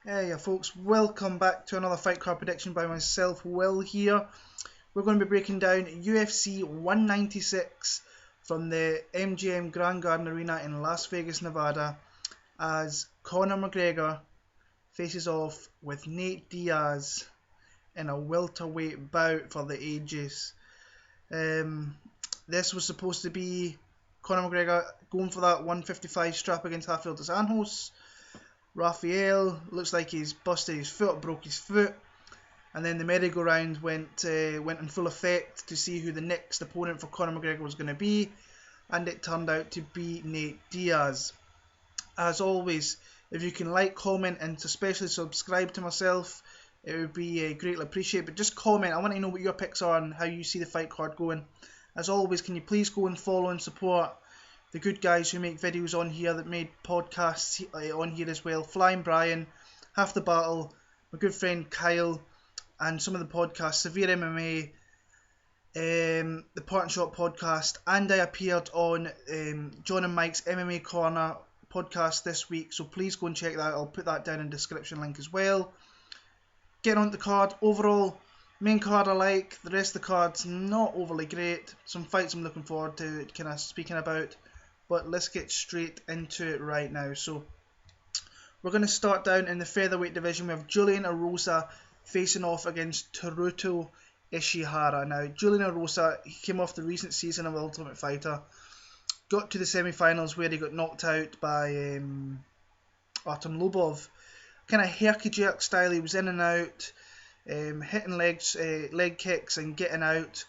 Hey folks, welcome back to another fight card prediction by myself, Will here. We're going to be breaking down UFC 196 from the MGM Grand Garden Arena in Las Vegas, Nevada, as Conor McGregor faces off with Nate Diaz in a welterweight bout for the ages. This was supposed to be Conor McGregor going for that 155 strap against Rafael dos Anjos. Rafael looks like he's busted his foot, broke his foot, and then the merry-go-round went in full effect to see who the next opponent for Conor McGregor was going to be, and it turned out to be Nate Diaz. As always, if you can like, comment, and especially subscribe to myself, it would be greatly appreciated. But just comment, I want to know what your picks are and how you see the fight card going. As always, can you please go and follow and support the good guys who make videos on here, that made podcasts on here as well. Flying Brian, Half the Battle, my good friend Kyle, and some of the podcasts, Severe MMA, the Part and Shot podcast, and I appeared on John and Mike's MMA Corner podcast this week, so please go and check that out. I'll put that down in the description link as well. Getting on the card, overall, main card I like, the rest of the card's not overly great. Some fights I'm looking forward to kind of speaking about. But let's get straight into it right now. So we're going to start down in the featherweight division. We have Julian Erosa facing off against Teruto Ishihara. Now, Julian Erosa, he came off the recent season of Ultimate Fighter, got to the semi-finals where he got knocked out by Artem Lobov. Kind of herky-jerk style. He was in and out, hitting leg kicks and getting out.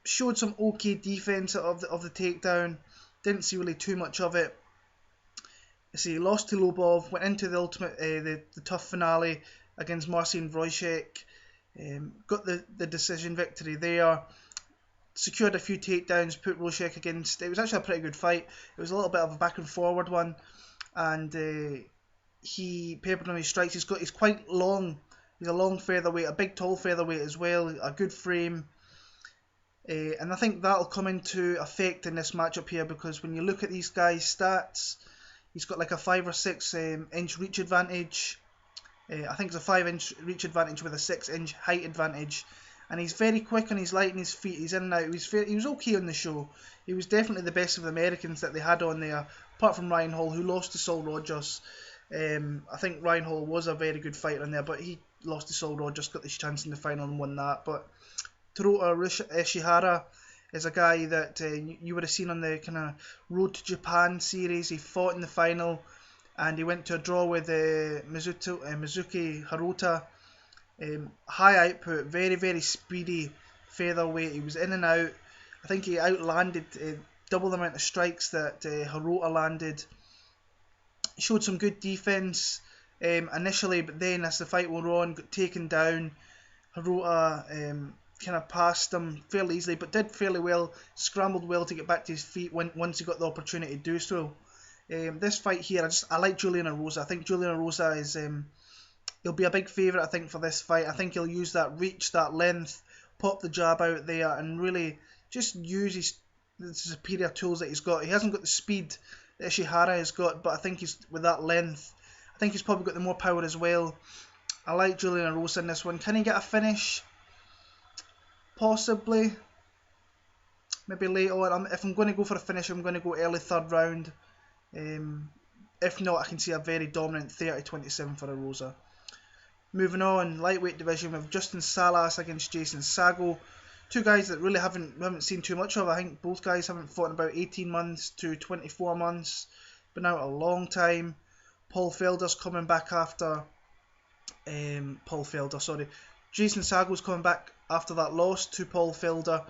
Showed some okay defense of the takedown. Didn't see really too much of it. He lost to Lobov, went into the ultimate, the tough finale against Marcin Wojciech, got the decision victory there, secured a few takedowns, put Wojciech against. It was actually a pretty good fight. It was a little bit of a back and forward one, and he papered on his strikes. He's quite long. He's a long featherweight, a big tall featherweight as well, a good frame. And I think that'll come into effect in this matchup here, because when you look at these guys' stats, he's got like a 5 or 6 inch reach advantage. I think it's a 5 inch reach advantage with a 6 inch height advantage. And he's very quick on his light and his feet. He's in and out. He was okay on the show. He was definitely the best of the Americans that they had on there, apart from Ryan Hall, who lost to Saul Rogers. I think Ryan Hall was a very good fighter in there, but he lost to Saul Rogers, got his chance in the final and won that. But Teruto Ishihara is a guy that you would have seen on the kind of Road to Japan series. He fought in the final and he went to a draw with Mizuki Hirota. High output, very, very speedy featherweight. He was in and out. I think he outlanded double the amount of strikes that Hirota landed. Showed some good defense initially, but then as the fight went on, got taken down. Hirota kind of passed him fairly easily, but did fairly well, scrambled well to get back to his feet once he got the opportunity to do so. This fight here, I like Julian Erosa. I think Julian Erosa is he'll be a big favourite, I think, for this fight. I think he'll use that reach, that length, pop the jab out there, and really just use the superior tools that he's got. He hasn't got the speed that Ishihara has got, but I think he's with that length. I think he's probably got the more power as well. I like Julian Erosa in this one. Can he get a finish? Possibly. Maybe late on. If I'm going to go for a finish, I'm going to go early third round. If not, I can see a very dominant 30-27 for Erosa. Moving on, lightweight division, we have Justin Salas against Jason Sago. Two guys that really haven't seen too much of. I think both guys haven't fought in about 18 months to 24 months. Been out a long time. Paul Felder's coming back after... Jason Sago's coming back after that loss to Paul Felder,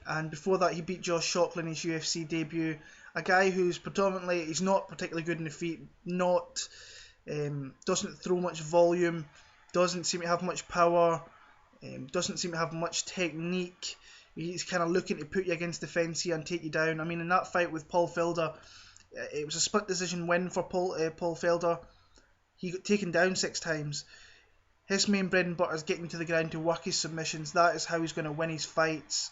and before that he beat Josh Shockley in his UFC debut. A guy who's predominantly, he's not particularly good in the feet, doesn't throw much volume, doesn't seem to have much power, doesn't seem to have much technique. He's kind of looking to put you against the fence here and take you down. I mean, in that fight with Paul Felder, it was a split decision win for Paul Felder. He got taken down 6 times. His main bread and butter is getting to the ground to work his submissions. That is how he's going to win his fights.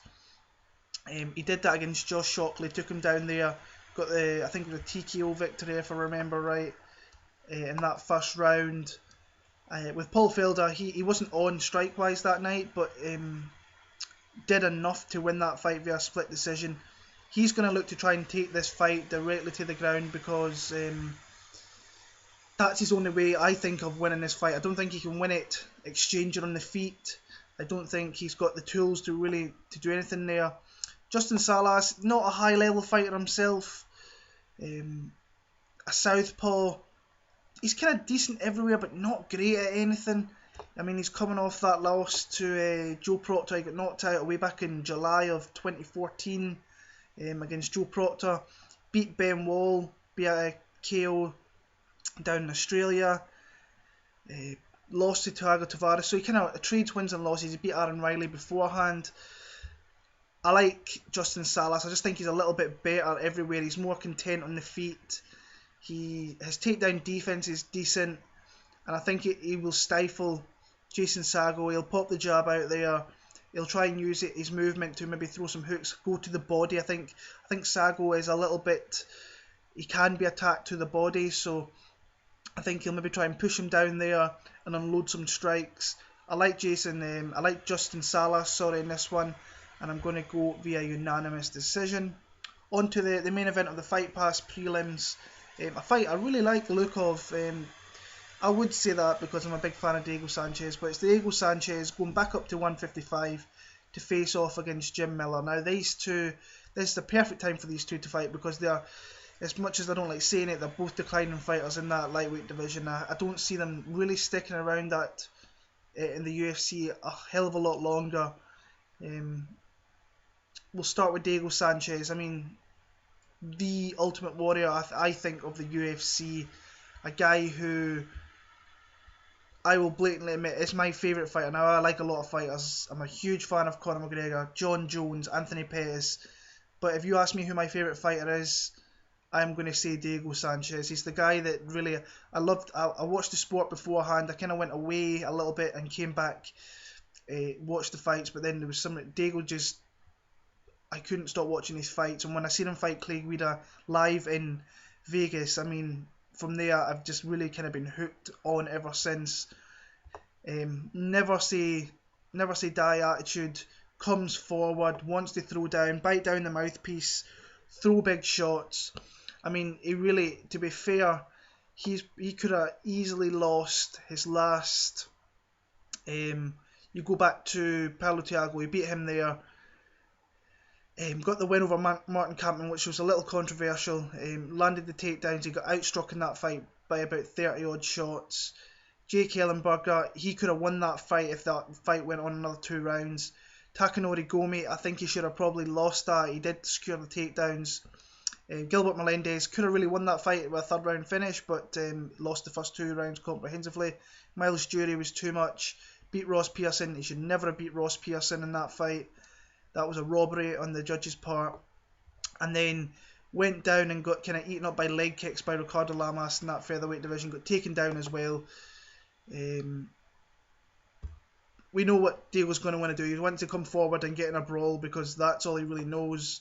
He did that against Josh Shockley, took him down there, got I think it was a TKO victory if I remember right, in that first round. With Paul Felder, he wasn't on strike-wise that night, but did enough to win that fight via split decision. He's going to look to try and take this fight directly to the ground because that's his only way, I think, of winning this fight. I don't think he can win it exchanging on the feet. I don't think he's got the tools to do anything there. Justin Salas, not a high-level fighter himself. A southpaw. He's kind of decent everywhere, but not great at anything. I mean, he's coming off that loss to Joe Proctor. He got knocked out way back in July of 2014 against Joe Proctor. Beat Ben Wall, beat a KO down in Australia. Lost to Thiago Tavares. So he kind of trades wins and losses. He beat Aaron Riley beforehand. I like Justin Salas. I just think he's a little bit better everywhere. He's more content on the feet. His takedown defense is decent, and I think he will stifle Jason Sago. He'll pop the jab out there. He'll try and use his movement to maybe throw some hooks, go to the body. I think Sago is a little bit. He can be attacked to the body, so I think he'll maybe try and push him down there and unload some strikes. I like Justin Salas, in this one, and I'm going to go via unanimous decision. On to the main event of the Fight Pass prelims. A fight I really like the look of. I would say that because I'm a big fan of Diego Sanchez, but it's Diego Sanchez going back up to 155 to face off against Jim Miller. Now these two, this is the perfect time for these two to fight because they are, as much as I don't like saying it, they're both declining fighters in that lightweight division. I don't see them really sticking around that in the UFC a hell of a lot longer. We'll start with Diego Sanchez. I mean, the Ultimate Warrior, I think, of the UFC. A guy who I will blatantly admit is my favourite fighter. Now, I like a lot of fighters. I'm a huge fan of Conor McGregor, John Jones, Anthony Pettis. But if you ask me who my favourite fighter is, I'm going to say Diego Sanchez. He's the guy that really I loved. I watched the sport beforehand. I kind of went away a little bit and came back, watched the fights. But then there was something. Diego just, I couldn't stop watching his fights. And when I seen him fight Clay Guida live in Vegas, I mean, from there I've just really kind of been hooked on ever since. Never say die attitude. Comes forward, wants to throw down, bite down the mouthpiece, throw big shots. I mean, he really, to be fair, he could have easily lost his last. You go back to Paulo Thiago, he beat him there. Got the win over Martin Kampmann, which was a little controversial. Landed the takedowns. He got outstruck in that fight by about 30 odd shots. Jake Ellenberger, he could have won that fight if that fight went on another 2 rounds. Takanori Gomi, I think he should have probably lost that. He did secure the takedowns. Gilbert Melendez could have really won that fight with a 3rd round finish, but lost the first 2 rounds comprehensively. Miles Jury was too much. Beat Ross Pearson. He should never have beat Ross Pearson in that fight. That was a robbery on the judge's part. And then went down and got kind of eaten up by leg kicks by Ricardo Lamas in that featherweight division. Got taken down as well. We know what Diego's going to want to do. He wants to come forward and get in a brawl because that's all he really knows.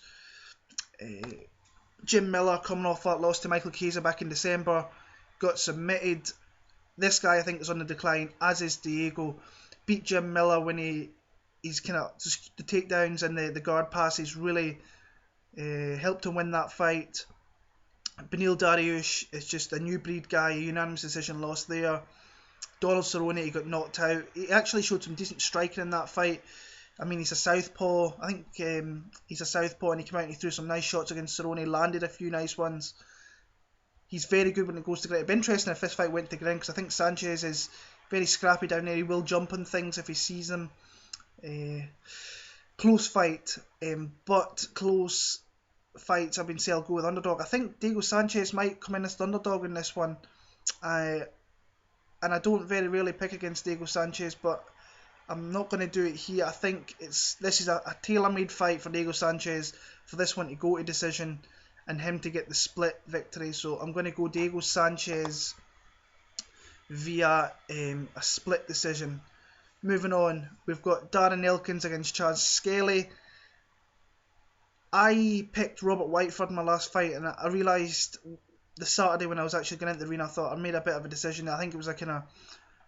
Jim Miller coming off that loss to Michael Chiesa back in December. Got submitted. This guy I think is on the decline, as is Diego. Beat Jim Miller when he's kind of just the takedowns and the guard passes really helped him win that fight. Beneil Dariush is just a new breed guy, a unanimous decision loss there. Donald Cerrone, he got knocked out. He actually showed some decent striking in that fight. I mean, he's a southpaw. I think he's a southpaw, and he came out and he threw some nice shots against Cerrone, landed a few nice ones. He's very good when it goes to ground. It'd be interesting if this fight went to ground because I think Sanchez is very scrappy down there. He will jump on things if he sees them. Close fight, but close fights I've been saying I'll go with underdog. I think Diego Sanchez might come in as the underdog in this one. And I don't very rarely pick against Diego Sanchez, but I'm not going to do it here. I think this is a tailor-made fight for Diego Sanchez for this one to go to decision and him to get the split victory. So I'm going to go Diego Sanchez via a split decision. Moving on, we've got Darren Elkins against Chaz Skelley. I picked Robert Whiteford in my last fight, and I realised the Saturday when I was actually going into the arena, I thought I made a bit of a decision. I think it was a kind of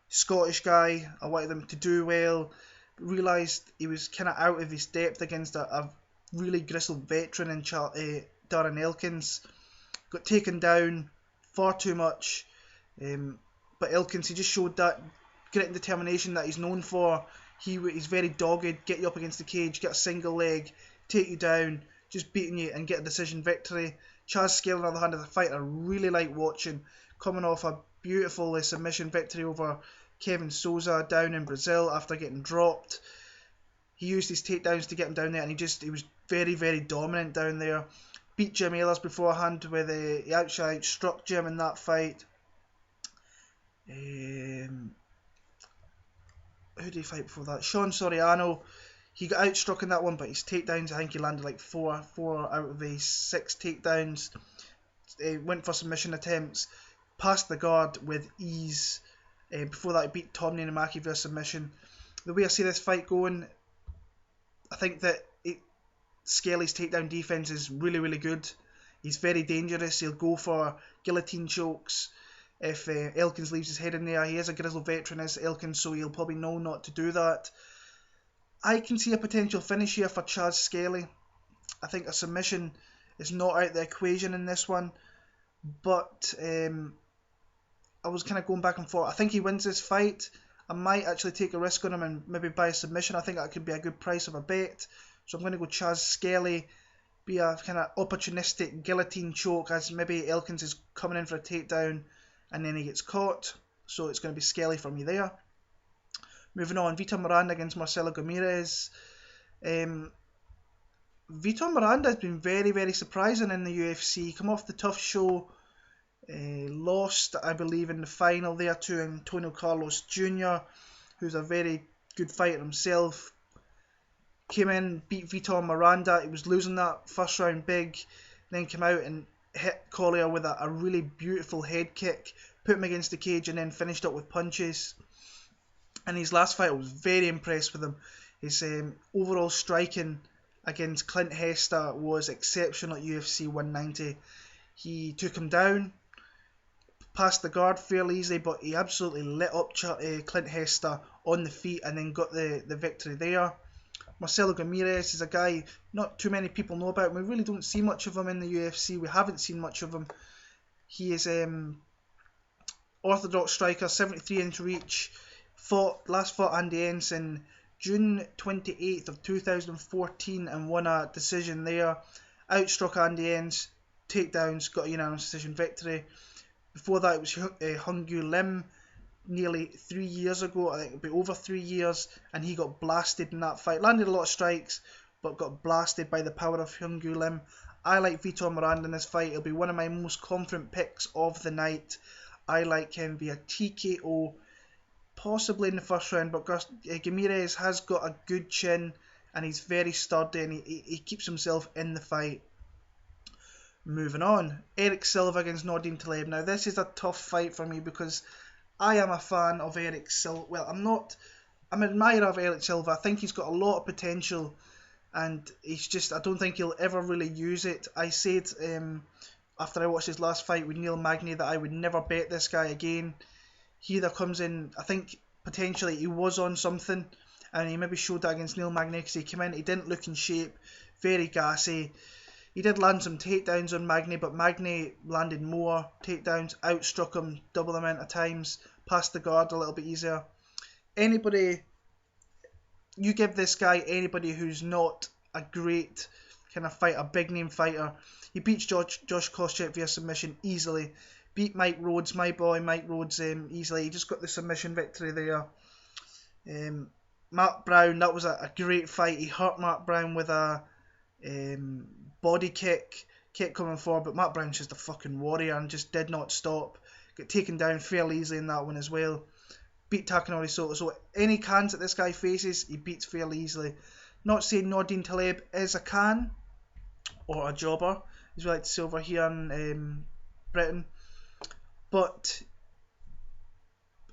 Scottish guy. I wanted him to do well. Realised he was kind of out of his depth against a really grizzled veteran in Darren Elkins. Got taken down far too much. But Elkins, he just showed that grit and determination that he's known for. He's very dogged, get you up against the cage, get a single leg, take you down, just beating you and get a decision victory. Chaz Skelley, on the other hand, is a fighter I really like watching, coming off a beautiful submission victory over Kevin Souza down in Brazil after getting dropped. He used his takedowns to get him down there, and he was very, very dominant down there. Beat Jim Ehlers beforehand, with he actually outstruck Jim in that fight. Who did he fight before that? Sean Soriano. He got outstruck in that one, but his takedowns, I think he landed like four out of his 6 takedowns. Went for submission attempts, passed the guard with ease. Before that, he beat Tom Ninamaki via submission. The way I see this fight going, I think that Skelley's takedown defense is really, really good. He's very dangerous. He'll go for guillotine chokes. If Elkins leaves his head in there, he is a grizzled veteran as Elkins, so he'll probably know not to do that. I can see a potential finish here for Chaz Skelley. I think a submission is not out of the equation in this one, but I was kind of going back and forth. I think he wins this fight. I might actually take a risk on him and maybe buy a submission. I think that could be a good price of a bet. So I'm going to go Chaz Skelley, be a kind of opportunistic guillotine choke as maybe Elkins is coming in for a takedown and then he gets caught. So it's going to be Skelley for me there. Moving on, Vitor Miranda against Marcelo Guimaraes. Vitor Miranda has been very, very surprising in the UFC. Come off the tough show. Lost, I believe, in the final there to Antonio Carlos Jr., who's a very good fighter himself. Came in, beat Vitor Miranda. He was losing that first round big. Then came out and hit Collier with a really beautiful head kick. Put him against the cage and then finished up with punches. And his last fight, I was very impressed with him. His overall striking against Clint Hester was exceptional at UFC 190. He took him down, passed the guard fairly easily, but he absolutely lit up Clint Hester on the feet and then got the victory there. Marcelo Guimaraes is a guy not too many people know about. We really don't see much of him in the UFC. We haven't seen much of him. He is orthodox striker, 73-inch reach. Last fought Andy Ensign June 28th of 2014 and won a decision there. Outstruck Andy Ensign, takedowns, got a unanimous decision victory. Before that, it was Hungyu Lim nearly 3 years ago. I think it'll be over 3 years, and he got blasted in that fight. Landed a lot of strikes, but got blasted by the power of Hungyu Lim. I like Vitor Miranda in this fight. It'll be one of my most confident picks of the night. I like him via TKO, possibly in the first round, but Guimaraes has got a good chin and he's very sturdy and he keeps himself in the fight. Moving on, Erick Silva against Nordine Taleb. Now this is a tough fight for me because I am a fan of Erick Silva. Well, I'm an admirer of Erick Silva. I think he's got a lot of potential and I don't think he'll ever really use it. I said after I watched his last fight with Neil Magny that I would never bet this guy again. He either comes in, I think potentially he was on something, and he maybe showed that against Neil Magny because he came in, he didn't look in shape, very gassy. He did land some takedowns on Magny, but Magny landed more takedowns, outstruck him double the amount of times, passed the guard a little bit easier. You give this guy anybody who's not a great kind of fighter, a big name fighter. He beats Josh Koscheck via submission easily. Beat Mike Rhodes, my boy Mike Rhodes, easily. He just got the submission victory there. Mark Brown, that was a great fight. He hurt Mark Brown with a body kick. Kept coming forward, but Mark Brown's just a fucking warrior and just did not stop. Got taken down fairly easily in that one as well. Beat Takanori Soto. So any cans that this guy faces, he beats fairly easily. Not saying Nordine Taleb is a can or a jobber, as we like to say over here in Britain. But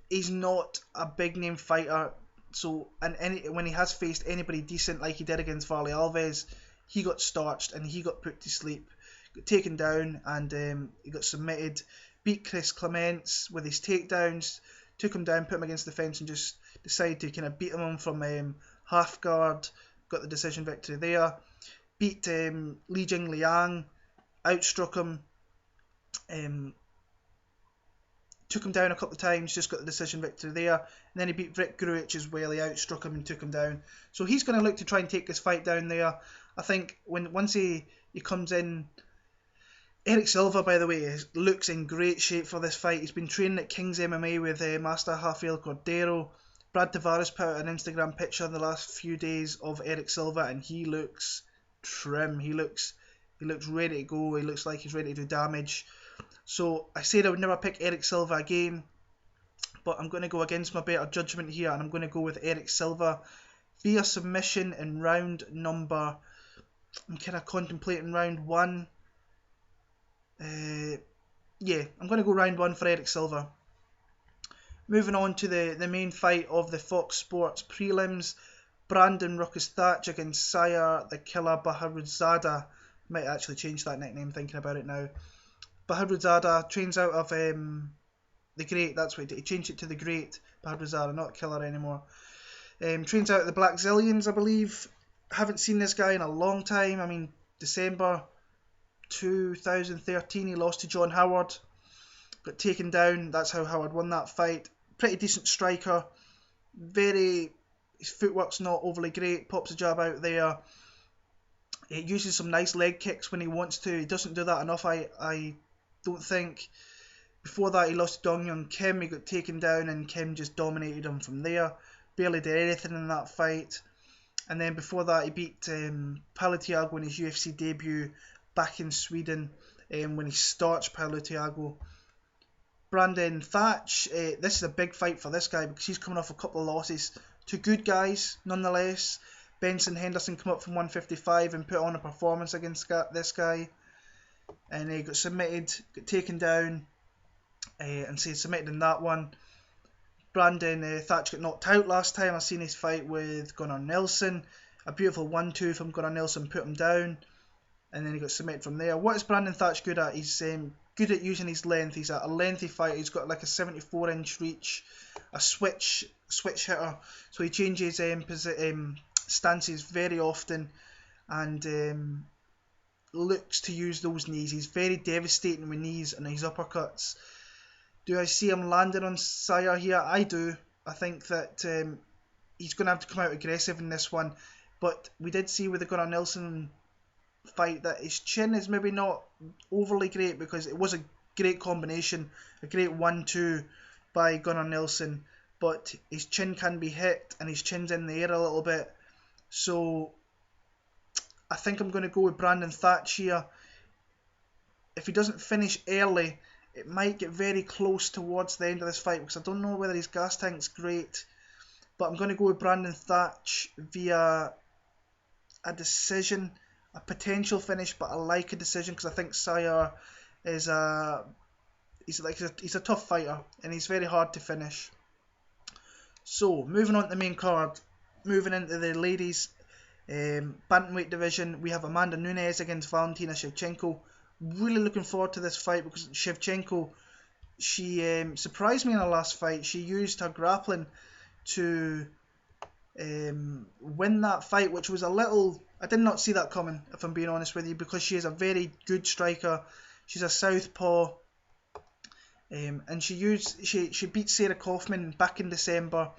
he's not a big name fighter. So when he has faced anybody decent like he did against Varley Alves, he got starched and he got put to sleep. Got taken down and he got submitted. Beat Chris Clements with his takedowns. took him down, put him against the fence, and just decided to kind of beat him on from half guard. Got the decision victory there. Beat Li Jingliang, outstruck him, took him down a couple of times, just got the decision victory there. And then he beat Rick Gruich as well. He outstruck him and took him down. So he's going to look to try and take this fight down there. I think once he comes in. Erick Silva, by the way, looks in great shape for this fight. He's been training at King's MMA with Master Rafael Cordeiro. Brad Tavares put out an Instagram picture in the last few days of Erick Silva, and he looks trim. He looks ready to go. He looks like he's ready to do damage. So I said I would never pick Erick Silva again, but I'm going to go against my better judgment here, and I'm going to go with Erick Silva via submission in round number. I'm kind of contemplating round 1. Yeah, I'm going to go round 1 for Erick Silva. Moving on to the main fight of the Fox Sports prelims. Brandon Ruckus Thatch against Siyar the Killer Bahudurzada. Might actually change that nickname thinking about it now. Bahudurzada trains out of the Great. That's what he changed it to the Great Bahudurzada, not Killer anymore. Trains out of the Black Zillions, I believe. Haven't seen this guy in a long time. I mean, December 2013 he lost to John Howard, got taken down. That's how Howard won that fight. Pretty decent striker, his footwork's not overly great, pops a jab out there. He uses some nice leg kicks when he wants to. He doesn't do that enough, I don't think. Before that he lost to Dong Hyun Kim. He got taken down and Kim just dominated him from there. Barely did anything in that fight. And then before that he beat Paulo Thiago in his UFC debut back in Sweden when he starched Paulo Thiago. Brandon Thatch, this is a big fight for this guy because he's coming off a couple of losses to good guys nonetheless. Benson Henderson come up from 155 and put on a performance against this guy, and he got submitted, got taken down, and so he submitted in that one. Brandon Thatch got knocked out last time. I seen his fight with Gunnar Nelson, a beautiful 1-2 from Gunnar Nelson, put him down. And then he got submitted from there. What is Brandon Thatch good at? He's good at using his length. He's a lengthy fighter. He's got like a 74-inch reach, a switch hitter. So he changes stances very often and looks to use those knees. He's very devastating with knees and his uppercuts. Do I see him landing on Siyar here? I do. I think that he's going to have to come out aggressive in this one. But we did see with the Gunnar Nelson fight that his chin is maybe not overly great, because it was a great combination, a great 1-2 by Gunnar Nelson, but his chin can be hit and his chin's in the air a little bit. So I think I'm going to go with Brandon Thatch here. If he doesn't finish early, it might get very close towards the end of this fight, because I don't know whether his gas tank's great, but I'm going to go with Brandon Thatch via a decision. A potential finish, but I like a decision because I think Siyar is he's a tough fighter and he's very hard to finish. So moving on to the main card, moving into the ladies bantamweight division, we have Amanda Nunes against Valentina Shevchenko. Really looking forward to this fight because Shevchenko, she surprised me in her last fight. She used her grappling to win that fight, which was a little, I did not see that coming, if I'm being honest with you, because she is a very good striker. She's a southpaw, and she beat Sarah Kaufman back in December.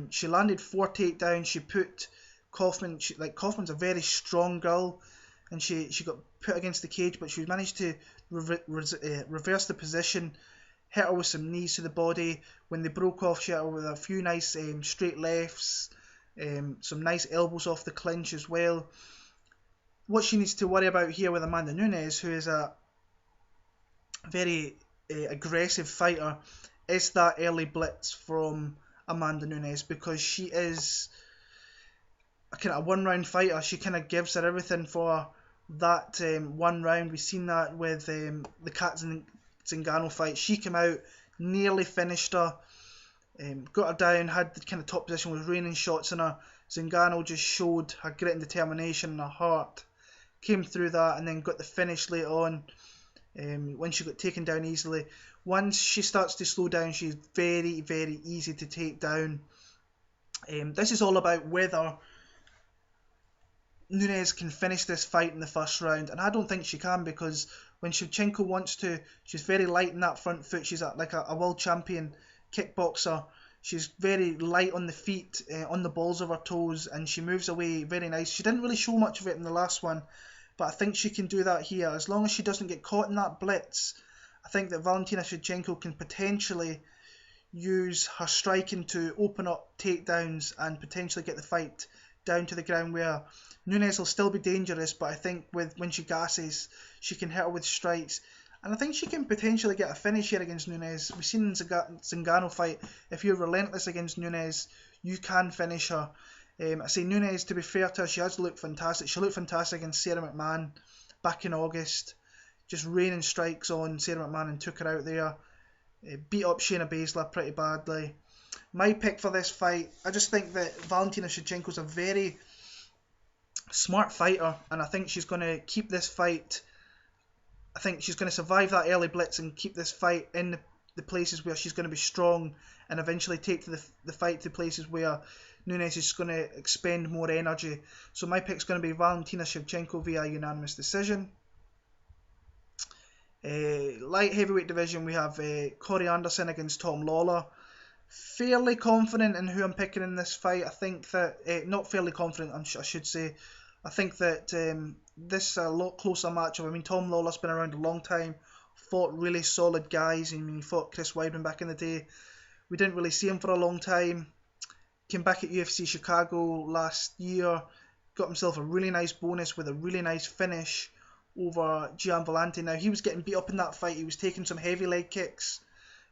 She landed 4 takedowns. She put Kaufman, Kaufman's a very strong girl, and she got put against the cage, but she managed to reverse the position, hit her with some knees to the body. When they broke off, she hit her with a few nice straight lefts, some nice elbows off the clinch as well. What she needs to worry about here with Amanda Nunes, who is a very aggressive fighter, is that early blitz from Amanda Nunes, because she is a kind of one-round fighter. She kind of gives her everything for that one round. We've seen that with the Kat Zingano fight. She came out, nearly finished her, got her down, had the kind of top position, was raining shots on her. Zingano just showed her grit and determination and her heart, came through that, and then got the finish later on when she got taken down easily. Once she starts to slow down, she's very, very easy to take down. This is all about whether Nunes can finish this fight in the first round, and I don't think she can, because when Shevchenko wants to, she's very light in that front foot. She's like a world champion kickboxer. She's very light on the feet, on the balls of her toes, and she moves away very nice. She didn't really show much of it in the last one, but I think she can do that here. As long as she doesn't get caught in that blitz, I think that Valentina Shevchenko can potentially use her striking to open up takedowns and potentially get the fight down to the ground, where Nunes will still be dangerous, but I think when she gasses, she can hit her with strikes. And I think she can potentially get a finish here against Nunes. We've seen in the Zingano fight, if you're relentless against Nunes, you can finish her. I say Nunes, to be fair to her, she has looked fantastic. She looked fantastic against Sarah McMahon back in August. Just raining strikes on Sarah McMahon and took her out there. Beat up Shayna Baszler pretty badly. My pick for this fight, I just think that Valentina Shevchenko's a very smart fighter, and I think she's going to keep this fight. I think she's going to survive that early blitz and keep this fight in the places where she's going to be strong, and eventually take the fight to places where Nunes is going to expend more energy. So my pick's going to be Valentina Shevchenko via unanimous decision. Light heavyweight division, we have Corey Anderson against Tom Lawlor. Fairly confident in who I'm picking in this fight. I think that, not fairly confident, I should say. I think that this is a lot closer matchup. I mean, Tom Lawlor's been around a long time, fought really solid guys. I mean, he fought Chris Weidman back in the day. We didn't really see him for a long time. Came back at UFC Chicago last year, got himself a really nice bonus with a really nice finish over Gian Villante. Now, he was getting beat up in that fight. He was taking some heavy leg kicks.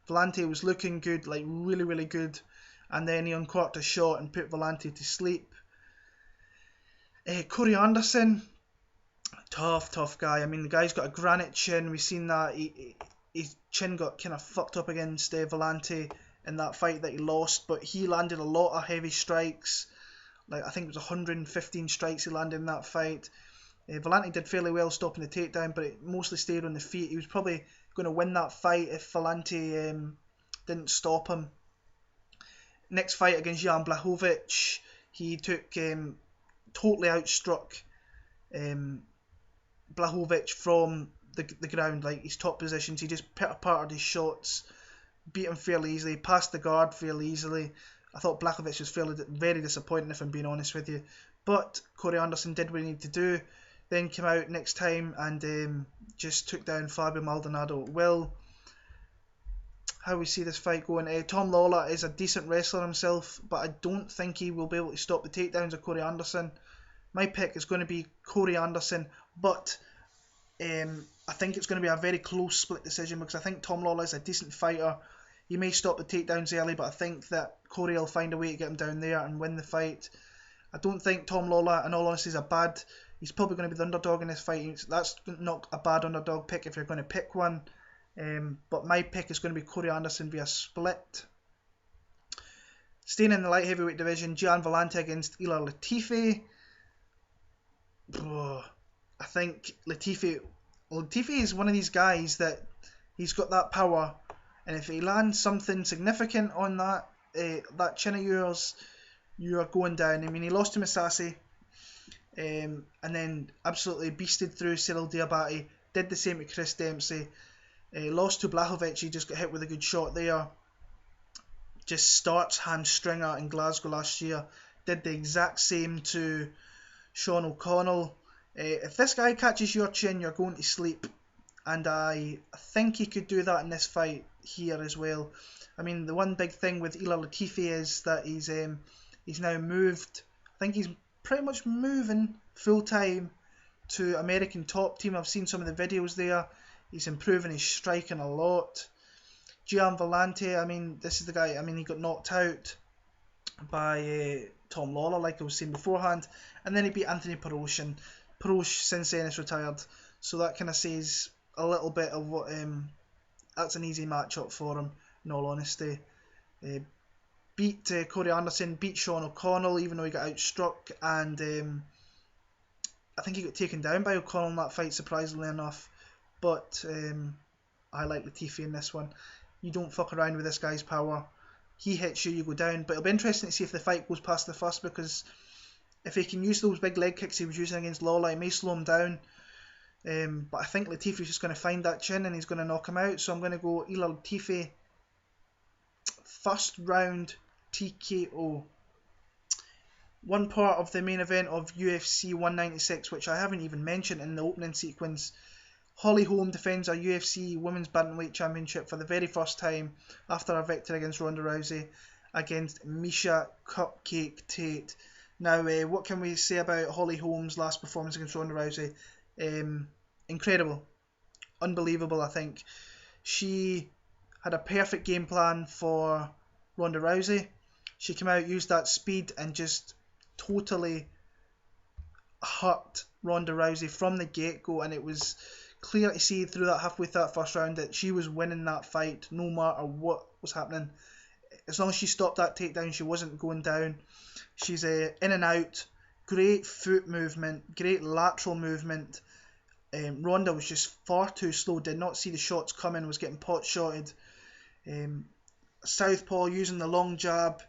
Villante was looking good, like really, really good. And then he uncorked a shot and put Villante to sleep. Corey Anderson, tough guy. I mean, the guy's got a granite chin. We've seen that. His chin got kind of fucked up against Villante in that fight that he lost. But he landed a lot of heavy strikes. Like, I think it was 115 strikes he landed in that fight. Villante did fairly well stopping the takedown, but it mostly stayed on the feet. He was probably going to win that fight if Villante didn't stop him. Next fight against Jan Blachowicz, he took totally outstruck Blachowicz from the ground, like his top positions. He just put apart his shots, beat him fairly easily, passed the guard fairly easily. I thought Blachowicz was very disappointing, if I'm being honest with you. But Corey Anderson did what he needed to do. Then came out next time and just took down Fabio Maldonado at will. How we see this fight going. Tom Lawlor is a decent wrestler himself, but I don't think he will be able to stop the takedowns of Corey Anderson. My pick is going to be Corey Anderson, but I think it's going to be a very close split decision, because I think Tom Lawlor is a decent fighter. He may stop the takedowns early, but I think that Corey will find a way to get him down there and win the fight. I don't think Tom Lawlor, in all honesty, is a bad... He's probably going to be the underdog in this fight. That's not a bad underdog pick if you're going to pick one. But my pick is going to be Corey Anderson via split. Staying in the light heavyweight division, Gian Villante against Ilir Latifi. I think Latifi is one of these guys that he's got that power, and if he lands something significant on that chin of yours, you are going down. I mean, he lost to Misasi, and then absolutely beasted through Cyril Diabate. Did the same to Chris Dempsey. Lost to Blachowicz. He just got hit with a good shot there. Just starts hamstringer in Glasgow last year. Did the exact same to Sean O'Connell. If this guy catches your chin, you're going to sleep. And I think he could do that in this fight here as well. I mean, the one big thing with Ilir Latifi is that he's now moved. I think he's pretty much moving full time to American Top Team. I've seen some of the videos there. He's improving his striking a lot. Gian Villante, I mean, this is the guy. I mean, he got knocked out by Tom Lawlor, like I was saying beforehand, and then he beat Anthony Perosh, and Perosh since then is retired. So that kind of says a little bit of what. That's an easy matchup for him, in all honesty. Beat Corey Anderson, beat Sean O'Connell, even though he got outstruck, and I think he got taken down by O'Connell in that fight, surprisingly enough. But I like Latifi in this one. You don't fuck around with this guy's power. He hits you, you go down. But it'll be interesting to see if the fight goes past the first, because if he can use those big leg kicks he was using against Lawlor, he may slow him down. But I think Latifi's just going to find that chin and he's going to knock him out. So I'm going to go Ilir Latifi. First round TKO. One part of the main event of UFC 196, which I haven't even mentioned in the opening sequence. Holly Holm defends her UFC Women's Bantamweight Championship for the very first time after her victory against Ronda Rousey against Miesha Cupcake Tate. Now, what can we say about Holly Holm's last performance against Ronda Rousey? Incredible. Unbelievable, I think. She had a perfect game plan for Ronda Rousey. She came out, used that speed, and just totally hurt Ronda Rousey from the get-go, and it was clear to see through that halfway through that first round that she was winning that fight no matter what was happening. As long as she stopped that takedown, she wasn't going down. She's in and out, great foot movement, great lateral movement. Ronda was just far too slow, did not see the shots coming, was getting pot shotted. Southpaw using the long jab,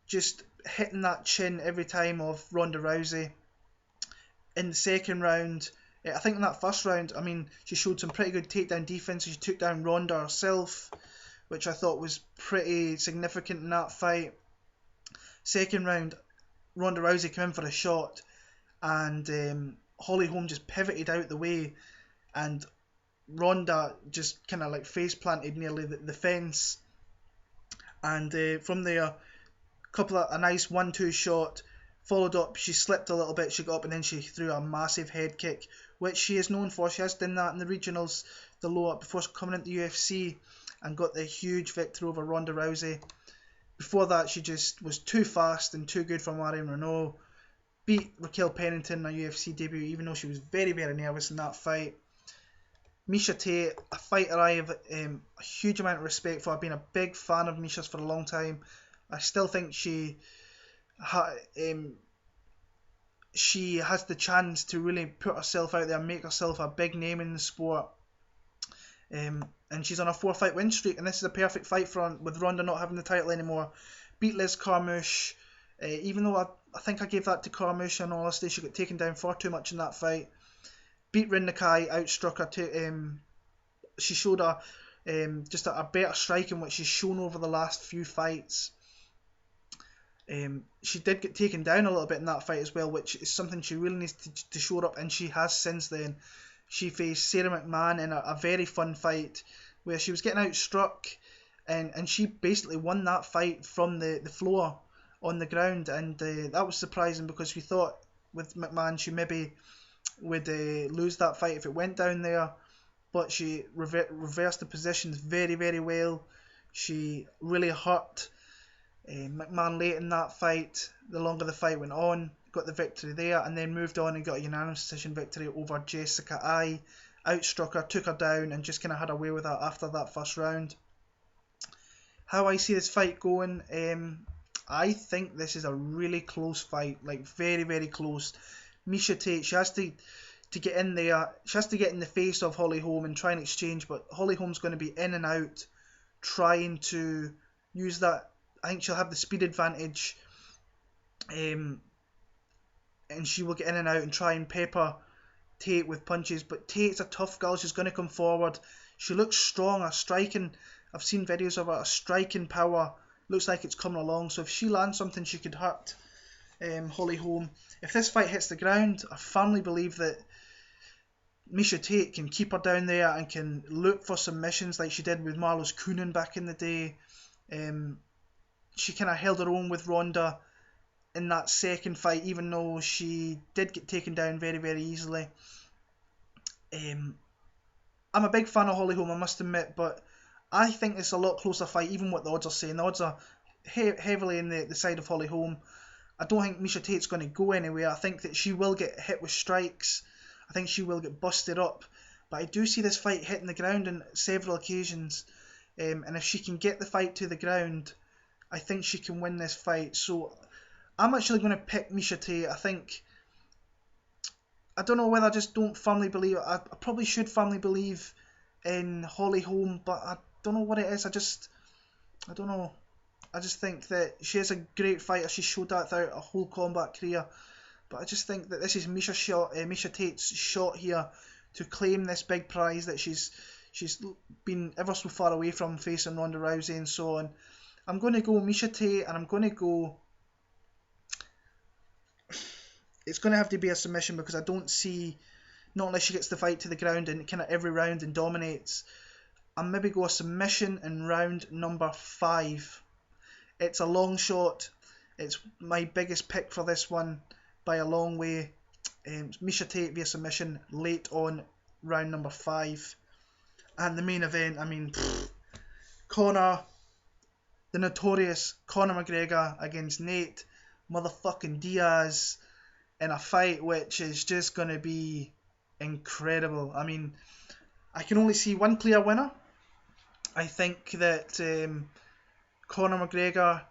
just hitting that chin every time of Ronda Rousey. In the second round, I think in that first round, I mean, she showed some pretty good takedown defense. She took down Ronda herself, which I thought was pretty significant in that fight. Second round, Ronda Rousey came in for a shot, and Holly Holm just pivoted out the way, and Ronda just kind of like face planted nearly the fence. And from there, a nice 1-2 shot, followed up, she slipped a little bit, she got up, and then she threw a massive head kick, which she is known for. She has done that in the regionals, the lower, before coming into the UFC, and got the huge victory over Ronda Rousey. Before that, she just was too fast and too good for Marion Renault. Beat Raquel Pennington in her UFC debut, even though she was very, very nervous in that fight. Miesha Tate, a fighter I have a huge amount of respect for. I've been a big fan of Miesha's for a long time. I still think she has the chance to really put herself out there and make herself a big name in the sport. And she's on a 4-fight win streak, and this is a perfect fight for her, with Ronda not having the title anymore. Beat Liz Carmouche, even though I think I gave that to Carmouche, in all honesty, she got taken down far too much in that fight. Beat Rin Nakai, outstruck her. She showed just a better striking, which she's shown over the last few fights. She did get taken down a little bit in that fight as well, which is something she really needs to shore up, and she has since then. She faced Sarah McMahon in a very fun fight where she was getting outstruck, and she basically won that fight from the floor on the ground, and that was surprising, because we thought with McMahon she maybe would lose that fight if it went down there, but she reversed the positions very, very well. She really hurt McMahon late in that fight. The longer the fight went on, got the victory there, and then moved on and got a unanimous decision victory over Jessica Ai. Outstruck her, took her down, and just kind of had a way with her after that first round. How I see this fight going, I think this is a really close fight, like very, very close. Miesha Tate, she has to get in there, she has to get in the face of Holly Holm and try and exchange, but Holly Holm's going to be in and out, trying to use that. I think she'll have the speed advantage, and she will get in and out and try and pepper Tate with punches. But Tate's a tough girl, she's going to come forward. She looks strong, her striking, I've seen videos of her, her striking power looks like it's coming along. So if she lands something, she could hurt Holly Holm. If this fight hits the ground, I firmly believe that Miesha Tate can keep her down there and can look for submissions like she did with Marlos Kunin back in the day. She kind of held her own with Ronda in that second fight, even though she did get taken down very, very easily. I'm a big fan of Holly Holm, I must admit, but I think it's a lot closer fight, even what the odds are saying. The odds are heavily in the side of Holly Holm. I don't think Miesha Tate's going to go anywhere. I think that she will get hit with strikes. I think she will get busted up. But I do see this fight hitting the ground on several occasions. And if she can get the fight to the ground, I think she can win this fight. So I'm actually going to pick Miesha Tate. I don't know whether I just don't firmly believe. I probably should firmly believe in Holly Holm, but I don't know what it is. I don't know. I just think that she is a great fighter. She showed that throughout a whole combat career. But I just think that this is Miesha Tate's shot here to claim this big prize that she's been ever so far away from, facing Ronda Rousey and so on. I'm going to go Miesha Tate, and I'm going to go... It's going to have to be a submission, because I don't see... Not unless she gets the fight to the ground and kind of every round and dominates. I'll maybe go a submission in round number 5. It's a long shot. It's my biggest pick for this one by a long way. Miesha Tate via submission late on round number 5. And the main event, I mean, Conor, the notorious Conor McGregor against Nate motherfucking Diaz in a fight which is just going to be incredible. I mean, I can only see one clear winner. I think that Conor McGregor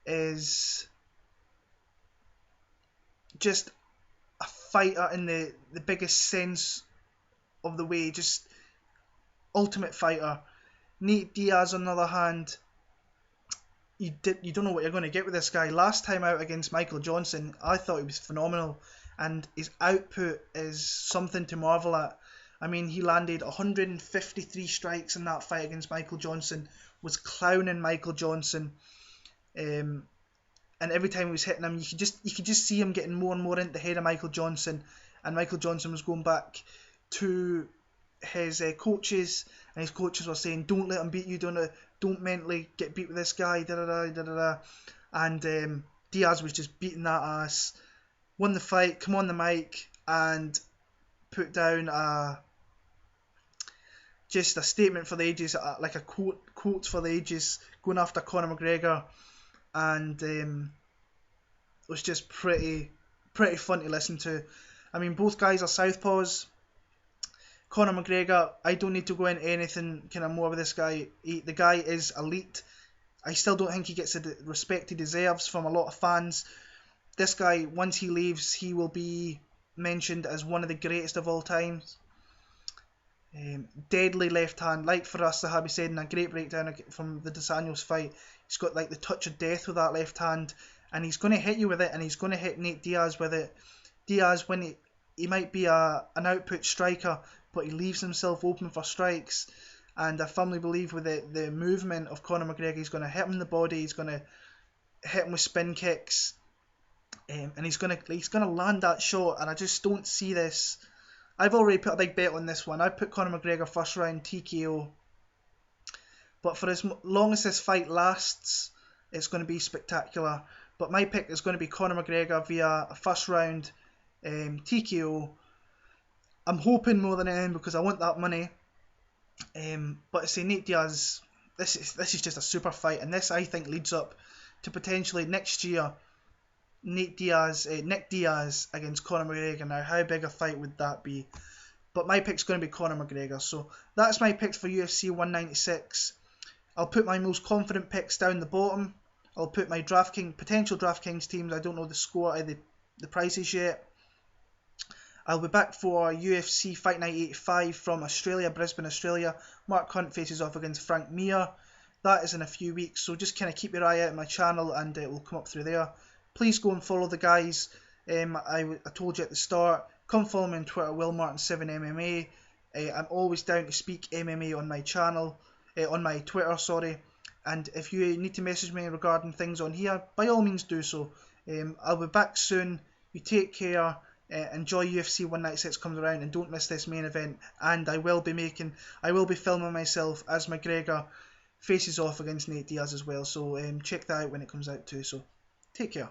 is just a fighter in the biggest sense of the way, just ultimate fighter. Nate Diaz, on the other hand, you don't know what you're going to get with this guy. Last time out against Michael Johnson, I thought he was phenomenal, and his output is something to marvel at. I mean, he landed 153 strikes in that fight against Michael Johnson, was clowning Michael Johnson, and every time he was hitting him, you could just see him getting more and more into the head of Michael Johnson, and Michael Johnson was going back to his coaches, and his coaches were saying, "Don't let him beat you, don't mentally get beat with this guy." And Diaz was just beating that ass, won the fight, come on the mic, and put down just a statement for the ages, like a quote for the ages, going after Conor McGregor, and it was just pretty fun to listen to. I mean, both guys are southpaws. Conor McGregor, I don't need to go into anything kind of more with this guy. The guy is elite. I still don't think he gets the respect he deserves from a lot of fans. This guy, once he leaves, he will be mentioned as one of the greatest of all times. Deadly left hand, like for us, Sahabi said in a great breakdown from the Dos Anjos fight. He's got like the touch of death with that left hand, and he's going to hit you with it, and he's going to hit Nate Diaz with it. Diaz, when he might be an output striker, but he leaves himself open for strikes, and I firmly believe with the movement of Conor McGregor, he's going to hit him in the body, he's going to hit him with spin kicks, and he's going to land that shot, and I just don't see this. I've already put a big bet on this one. I put Conor McGregor first round TKO, but for as long as this fight lasts, it's going to be spectacular. But my pick is going to be Conor McGregor via a first round TKO. I'm hoping more than anything because I want that money. But I say Nate Diaz, this is just a super fight, and this I think leads up to potentially next year Nick Diaz against Conor McGregor. Now, how big a fight would that be? But my pick's going to be Conor McGregor. So that's my picks for UFC 196. I'll put my most confident picks down the bottom. I'll put my potential DraftKings teams. I don't know the score or the prices yet. I'll be back for UFC Fight Night 85 from Australia, Brisbane, Australia. Mark Hunt faces off against Frank Mir. That is in a few weeks, so just kind of keep your eye out on my channel and it will come up through there. Please go and follow the guys. I told you at the start, come follow me on Twitter, WillMartin7MMA. I'm always down to speak MMA on my channel, on my Twitter, sorry. And if you need to message me regarding things on here, by all means do so. I'll be back soon. You take care. Enjoy UFC 196 comes around, and don't miss this main event. And I will be filming myself as McGregor faces off against Nate Diaz as well. So check that out when it comes out too. So take care.